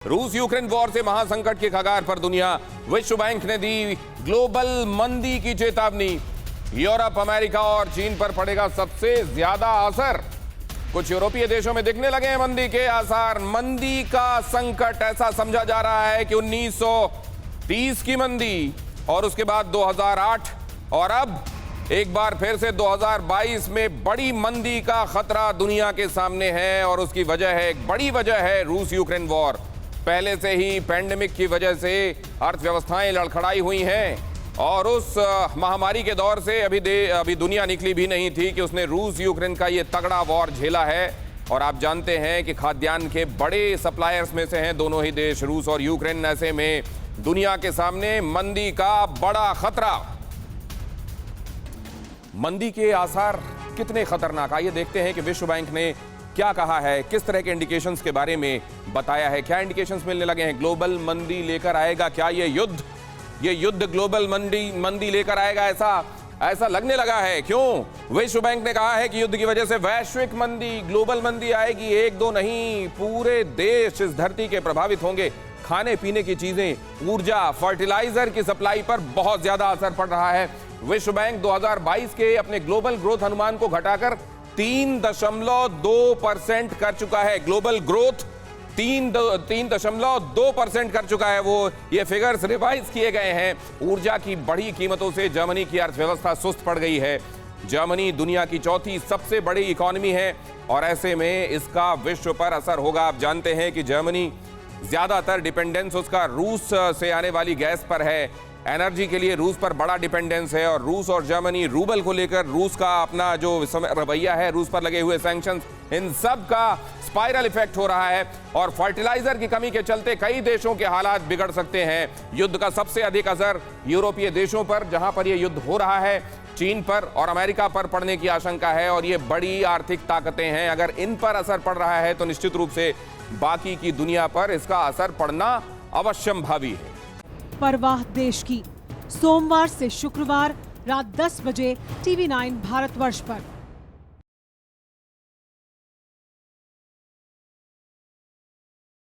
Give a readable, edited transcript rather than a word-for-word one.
रूस Ukraine war से महासंकट के कगार पर दुनिया। विश्व बैंक ने दी ग्लोबल मंदी की चेतावनी। यूरोप, अमेरिका और चीन पर पड़ेगा सबसे ज्यादा असर। कुछ यूरोपीय देशों में दिखने लगे हैं मंदी के आसार। मंदी का संकट ऐसा समझा जा रहा है कि 1930 की मंदी और उसके बाद 2008 और अब एक बार फिर से 2022 में बड़ी मंदी का खतरा दुनिया के सामने है। और उसकी वजह है, एक बड़ी वजह है रूस यूक्रेन वॉर। पहले से ही पैंडेमिक की वजह से अर्थव्यवस्थाएं लड़खड़ाई हुई हैं और उस महामारी के दौर से अभी दुनिया निकली भी नहीं थी कि उसने रूस यूक्रेन का ये तगड़ा वॉर झेला है। और आप जानते हैं कि खाद्यान्न के बड़े सप्लायर्स में से हैं दोनों ही देश, रूस और यूक्रेन। ऐसे में दुनिया के सामने मंदी का बड़ा खतरा। मंदी के आसार कितने खतरनाक, आइए देखते हैं कि विश्व बैंक ने क्या कहा है, किस तरह के इंडिकेशंस के बारे में बताया है, क्या इंडिकेशंस मिलने लगे हैं। ग्लोबल मंदी लेकर आएगा क्या ये युद्ध ग्लोबल मंदी लेकर आएगा, ऐसा लगने लगा है। क्यों? विश्व बैंक ने कहा है कि युद्ध की वजह से वैश्विक मंदी, ग्लोबल मंदी आएगी। एक दो नहीं, पूरे देश इस धरती के प्रभावित होंगे। खाने पीने की चीजें, ऊर्जा, फर्टिलाइजर की सप्लाई पर बहुत ज्यादा असर पड़ रहा है। विश्व बैंक 2022 के अपने ग्लोबल ग्रोथ अनुमान को घटाकर 3.2% कर चुका है। ग्लोबल ग्रोथ 3.2% कर चुका है। वो ये फिगर्स रिवाइज किए गए हैं। ऊर्जा की बढ़ी कीमतों से जर्मनी की अर्थव्यवस्था सुस्त पड़ गई है। जर्मनी दुनिया की चौथी सबसे बड़ी इकोनॉमी है और ऐसे में इसका विश्व पर असर होगा। आप जानते हैं कि जर्मनी ज्यादातर डिपेंडेंस उसका रूस से आने वाली गैस पर है। एनर्जी के लिए रूस पर बड़ा डिपेंडेंस है और रूस और जर्मनी रूबल को लेकर रूस का अपना जो रवैया है, रूस पर लगे हुए सैंक्शंस, इन सब का स्पाइरल इफेक्ट हो रहा है। और फर्टिलाइजर की कमी के चलते कई देशों के हालात बिगड़ सकते हैं। युद्ध का सबसे अधिक असर यूरोपीय देशों पर, जहां पर यह युद्ध हो रहा है, चीन पर और अमेरिका पर पड़ने की आशंका है। और ये बड़ी आर्थिक ताकतें हैं, अगर इन पर असर पड़ रहा है तो निश्चित रूप से बाकी की दुनिया पर इसका असर पड़ना अवश्यंभावी है। परवाह देश की, सोमवार से शुक्रवार रात 10 बजे TV9 भारतवर्ष पर।